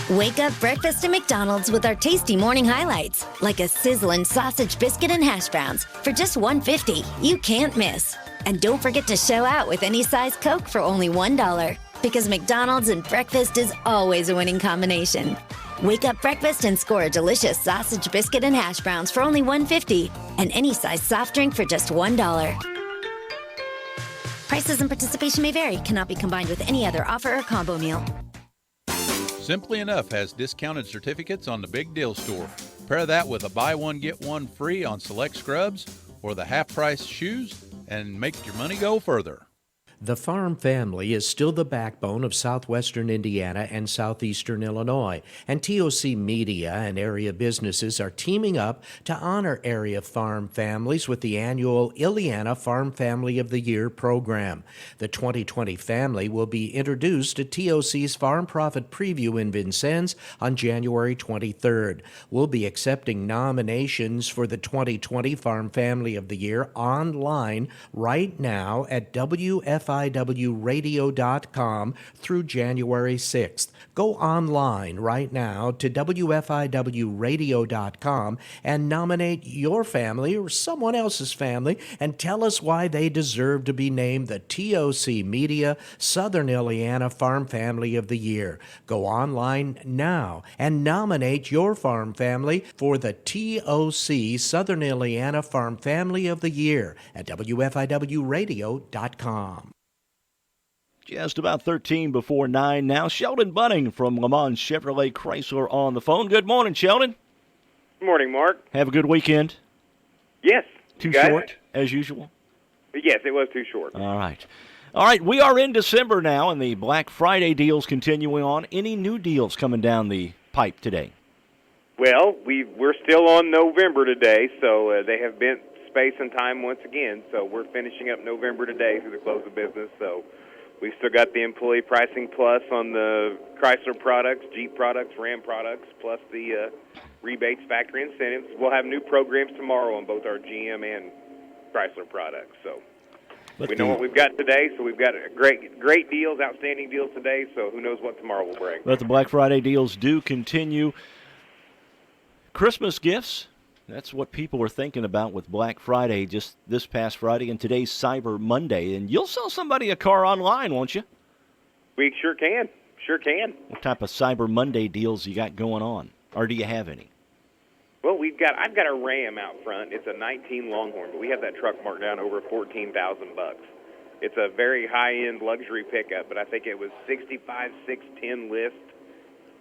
Wake up breakfast at McDonald's with our tasty morning highlights, like a sizzling sausage biscuit and hash browns for just $1.50. You can't miss. And don't forget to show out with any size Coke for only $1, because McDonald's and breakfast is always a winning combination. Wake up breakfast and score a delicious sausage biscuit and hash browns for only $1.50, and any size soft drink for just $1. Prices and participation may vary. Cannot be combined with any other offer or combo meal. Simply Enough has discounted certificates on the Big Deal Store. Pair that with a buy one, get one free on select scrubs or the half-price shoes and make your money go further. The farm family is still the backbone of southwestern Indiana and southeastern Illinois, and TOC Media and area businesses are teaming up to honor area farm families with the annual Illiana Farm Family of the Year program. The 2020 family will be introduced at TOC's Farm Profit Preview in Vincennes on January 23rd. We'll be accepting nominations for the 2020 Farm Family of the Year online right now at WFIWradio.com through January 6th. Go online right now to WFIWradio.com and nominate your family or someone else's family and tell us why they deserve to be named the TOC Media Southern Illiana Farm Family of the Year. Go online now and nominate your farm family for the TOC Southern Illiana Farm Family of the Year at WFIWradio.com. Just about 13 before 9 now. Sheldon Bunning from Le Mans Chevrolet Chrysler on the phone. Good morning, Sheldon. Good morning, Mark. Have a good weekend. Yes. Too guys? short, as usual? Yes, it was too short. All right. All right, we are in December now, and the Black Friday deals continuing on. Any new deals coming down the pipe today? Well, we're still on November today, so they have bent space and time once again. So we're finishing up November today through the close of business. So we've still got the employee pricing plus on the Chrysler products, Jeep products, Ram products, plus the rebates, factory incentives. We'll have new programs tomorrow on both our GM and Chrysler products. So we know what we've got today. So we've got great deals, outstanding deals today. So who knows what tomorrow will bring. But the Black Friday deals do continue. Christmas gifts. That's what people are thinking about with Black Friday just this past Friday and today's Cyber Monday. And you'll sell somebody a car online, won't you? We sure can. Sure can. What type of Cyber Monday deals you got going on? Or do you have any? Well, I've got a Ram out front. It's a 19 Longhorn, but we have that truck marked down over $14,000. It's a very high-end luxury pickup, but I think it was 65,610 list,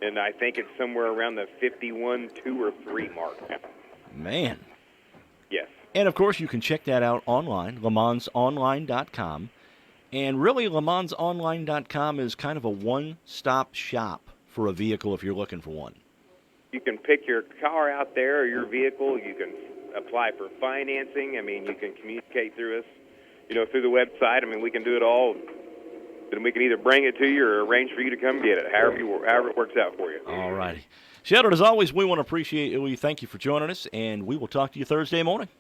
and I think it's somewhere around the 51,2 or 3 mark now. Man. Yes. And, of course, you can check that out online, LeMansOnline.com. And really, LeMansOnline.com is kind of a one-stop shop for a vehicle if you're looking for one. You can pick your car out there or your vehicle. You can apply for financing. I mean, you can communicate through us, through the website. I mean, we can do it all. Then we can either bring it to you or arrange for you to come get it, however it works out for you. All righty. Sheldon, as always, we want to appreciate you. Thank you for joining us, and we will talk to you Thursday morning.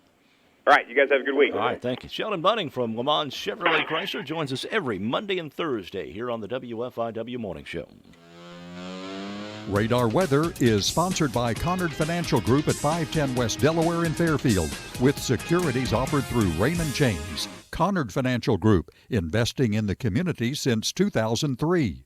All right. You guys have a good week. All right. Thank you. Sheldon Bunning from Le Mans Chevrolet Chrysler joins us every Monday and Thursday here on the WFIW Morning Show. Radar Weather is sponsored by Conard Financial Group at 510 West Delaware in Fairfield, with securities offered through Raymond James. Conard Financial Group, investing in the community since 2003.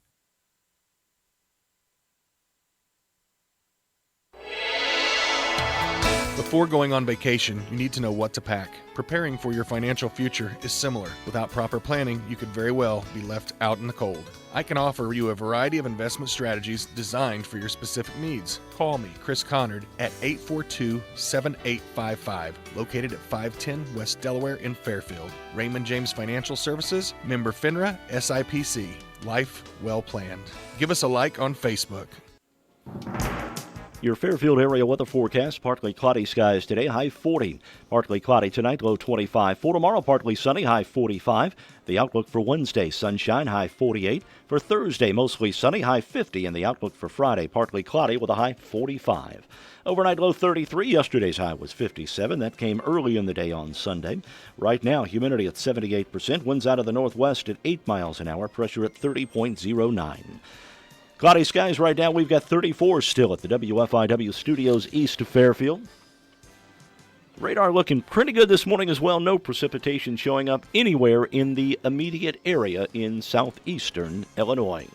Before going on vacation, you need to know what to pack. Preparing for your financial future is similar. Without proper planning, you could very well be left out in the cold. I can offer you a variety of investment strategies designed for your specific needs. Call me, Chris Connard, at 842-7855, located at 510 West Delaware in Fairfield. Raymond James Financial Services, member FINRA, SIPC. Life well planned. Give us a like on Facebook. Your Fairfield area weather forecast, partly cloudy skies today, high 40. Partly cloudy tonight, low 25. For tomorrow, partly sunny, high 45. The outlook for Wednesday, sunshine, high 48. For Thursday, mostly sunny, high 50. And the outlook for Friday, partly cloudy with a high 45. Overnight low 33. Yesterday's high was 57. That came early in the day on Sunday. Right now, humidity at 78%. Winds out of the northwest at 8 miles an hour. Pressure at 30.09. Cloudy skies right now. We've got 34 still at the WFIW studios east of Fairfield. Radar looking pretty good this morning as well. No precipitation showing up anywhere in the immediate area in southeastern Illinois.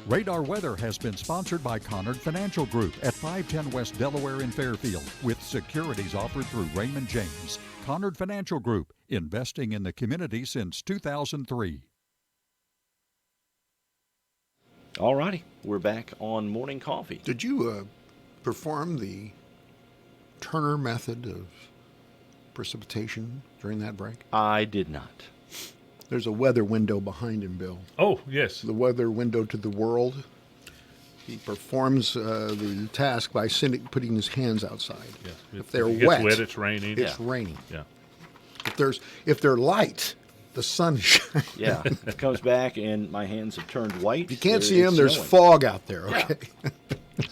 Radar Weather has been sponsored by Connard Financial Group at 510 West Delaware in Fairfield, with securities offered through Raymond James. Connard Financial Group, investing in the community since 2003. All righty, we're back on Morning Coffee. Did you perform the Turner method of precipitation during that break? I did not. There's a weather window behind him, Bill. Oh, yes. The weather window to the world. He performs the task by putting his hands outside. Yes. If they're it gets wet, it's raining. It's raining. Yeah. If they're light, the sun shines. Yeah, it comes back and my hands have turned white. If you can't see them, there's fog out there, okay?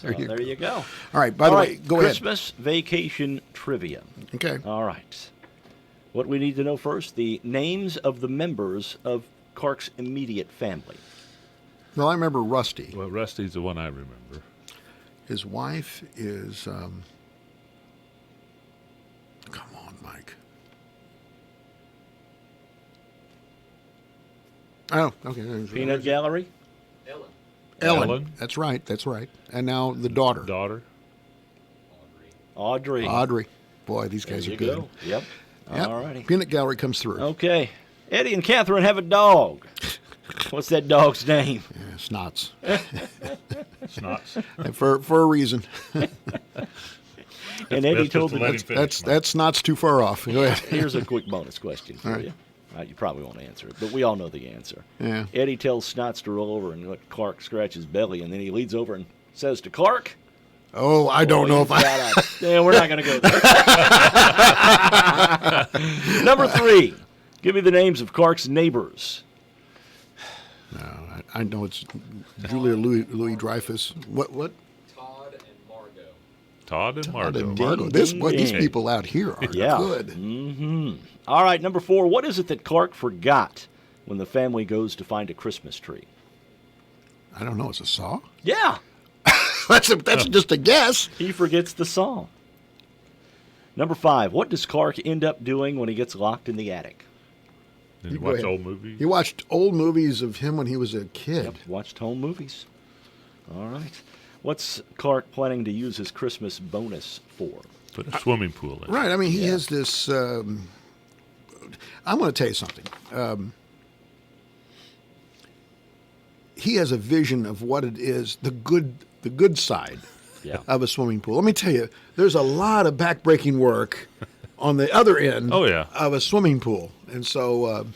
Yeah. There you go. All right, by the way, go ahead. Christmas vacation trivia. Okay. All right. What we need to know first, the names of the members of Clark's immediate family. Well, I remember Rusty. Well, Rusty's the one I remember. His wife is, come on, Mike. Oh, okay. Peanut Gallery? Ellen. That's right. And now the daughter. Audrey. Boy, these guys are good. Go. Yep. All righty. Peanut Gallery comes through. Okay. Eddie and Catherine have a dog. What's that dog's name? Yeah, Snots. Snots. And for a reason. And Eddie told me that's Snots too far off. Go ahead. Here's a quick bonus question for you. You probably won't answer it, but we all know the answer. Yeah. Eddie tells Snots to roll over and let Clark scratch his belly, and then he leads over and says to Clark, "Oh, I don't know if yeah, we're not going to go there. Number 3. Give me the names of Clark's neighbors. No, I know it's Julia Louis Dreyfus. What? Todd and Margot. These people out here are good. Mm-hmm. All right, number 4. What is it that Clark forgot when the family goes to find a Christmas tree? I don't know. It's a saw? Yeah. That's just a guess. He forgets the saw. Number 5. What does Clark end up doing when he gets locked in the attic? Did you watch old movies? He watched old movies of him when he was a kid. Yep, watched home movies. All right. What's Clark planning to use his Christmas bonus for? Put a swimming pool in. Right. I mean, he has this. I'm going to tell you something. He has a vision of what it is, the good side of a swimming pool. Let me tell you, there's a lot of backbreaking work on the other end of a swimming pool. And so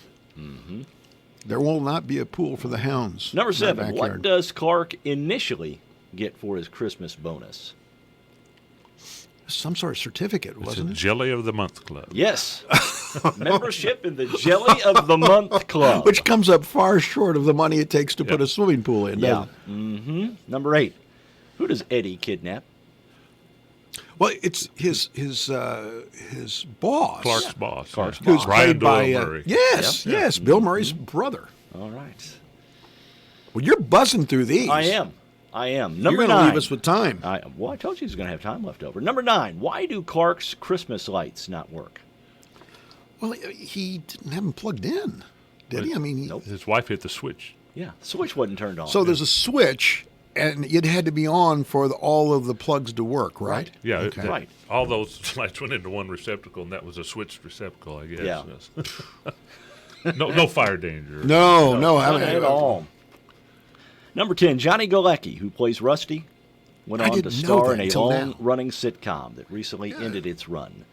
there will not be a pool for the hounds. Number 7, what does Clark initially get for his Christmas bonus? Some sort of certificate, wasn't it? Jelly of the Month Club. Yes. Membership in the Jelly of the Month Club. Which comes up far short of the money it takes to put a swimming pool in. Yeah. Mm-hmm. Number 8. Who does Eddie kidnap? Well, it's his boss. Clark's boss. Who's Brian played by Doyle Murray. Yes, Bill Murray's brother. All right. Well, you're buzzing through these. I am. Number You're 9. Leave us with time. I told you he was going to have time left over. Number 9. Why do Clark's Christmas lights not work? Well, he didn't have them plugged in, did he? I mean, his wife hit the switch Yeah, switch wasn't turned on. So there's a switch, and it had to be on for all of the plugs to work, right? Yeah, Okay. Right. All those lights went into one receptacle, and that was a switched receptacle, I guess. Yeah. Yes. no fire danger. No, Not at all. Number 10, Johnny Galecki, who plays Rusty, went I on to didn't know star that in a until now. long-running sitcom that recently ended its run.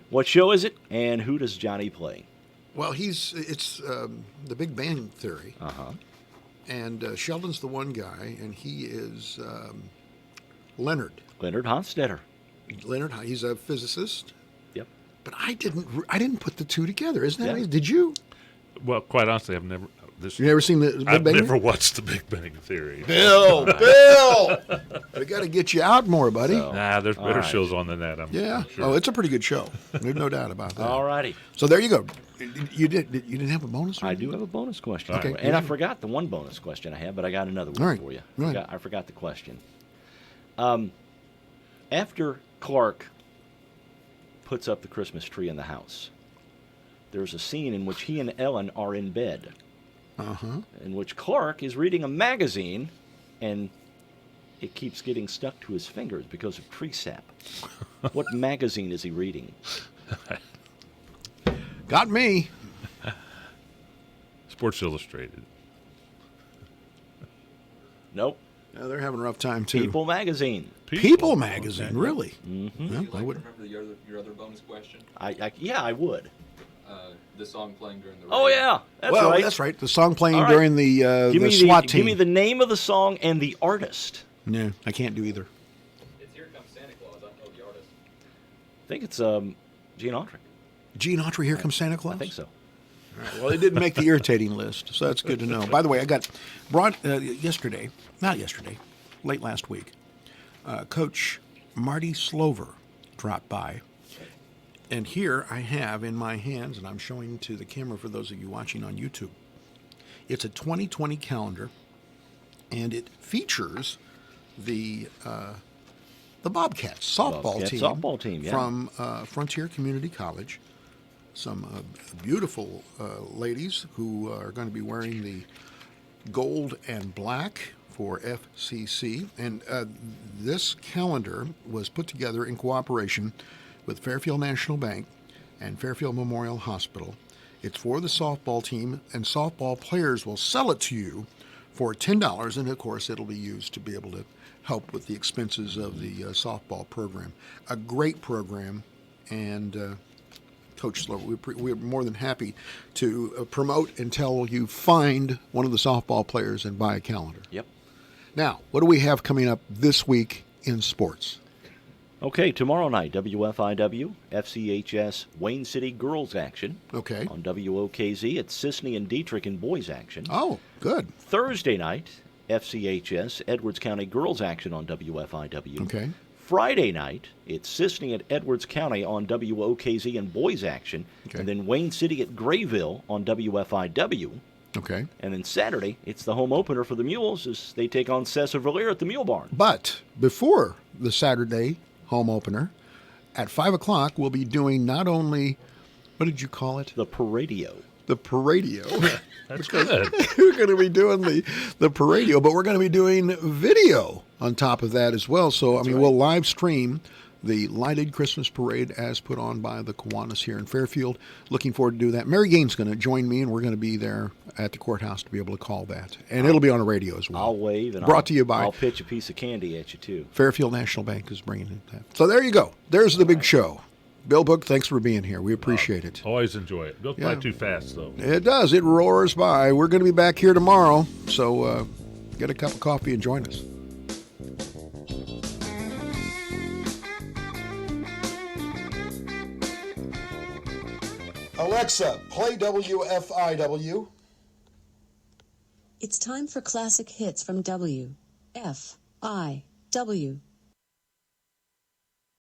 What show is it, and who does Johnny play? Well, it's the Big Bang Theory. Uh-huh. And Sheldon's the one guy, and he is Leonard. Leonard Hofstadter. Leonard, he's a physicist. Yep. But I didn't put the two together. Isn't that Yeah. right? Did you? Well, quite honestly, I've never. You never seen the Big I've Bang never Theory? watched the Big Bang Theory. Bill, we got to get you out more, buddy. Nah, there's better shows on than that. I'm sure. Oh, it's a pretty good show. There's no doubt about that. All righty. So there you go. You didn't have a bonus? I do have a bonus question. Okay. And I forgot the one bonus question I had, but I got another one All right. for you. Go ahead. I forgot the question. After Clark puts up the Christmas tree in the house, there's a scene in which he and Ellen are in bed, in which Clark is reading a magazine, and it keeps getting stuck to his fingers because of tree sap. What magazine is he reading? Got me. Sports Illustrated. Nope. Yeah, they're having a rough time, too. People magazine. People magazine, really? Mm-hmm. Well, Would I you wouldn't. remember your other bonus question? Yeah, I would. The song playing during the Oh, yeah. That's well, right. that's right. The song playing All right. during the SWAT team. Give me the name of the song and the artist. No, I can't do either. It's Here Comes Santa Claus. I don't know the artist. I think it's Gene Autry. Gene Autry, Here Comes Santa Claus? I think so. All right, well, it didn't make the irritating list, so that's good to know. By the way, I got brought late last week, Coach Marty Slover dropped by. And here I have in my hands, and I'm showing to the camera for those of you watching on YouTube, it's a 2020 calendar, and it features the Bobcats softball team yeah. from Frontier Community College. Some beautiful ladies who are going to be wearing the gold and black for FCC. And this calendar was put together in cooperation with Fairfield National Bank and Fairfield Memorial Hospital. It's for the softball team, and softball players will sell it to you for $10, and of course it'll be used to be able to help with the expenses of the softball program. A great program, and Coach Slover, we're more than happy to promote until you find one of the softball players and buy a calendar. Yep. Now, what do we have coming up this week in sports? Okay, tomorrow night, WFIW, FCHS, Wayne City girls action. Okay. On WOKZ, it's Sisney and Dietrich in boys action. Oh, good. Thursday night, FCHS, Edwards County girls action on WFIW. Okay. Friday night, it's Sisney at Edwards County on WOKZ and boys action. Okay. And then Wayne City at Grayville on WFIW. Okay. And then Saturday, it's the home opener for the Mules as they take on Cesar-Valere at the Mule Barn. But before the Saturday home opener, at 5 o'clock, we'll be doing not only, what did you call it? The Paradio. The Paradio. That's good. We're going to be doing the Paradio, but we're going to be doing video on top of that as well. So, we'll live stream the lighted Christmas parade as put on by the Kiwanis here in Fairfield. Looking forward to do that. Mary Gaines going to join me, and we're going to be there at the courthouse to be able to call that. And it'll be on the radio as well. I'll wave, and Brought to you by I'll pitch a piece of candy at you, too. Fairfield National Bank is bringing it that. So there you go. There's the big show. Bill Book, thanks for being here. We appreciate it. Always enjoy it. Goes by too fast, though. It does. It roars by. We're going to be back here tomorrow, so get a cup of coffee and join us. Alexa, play WFIW. It's time for classic hits from WFIW.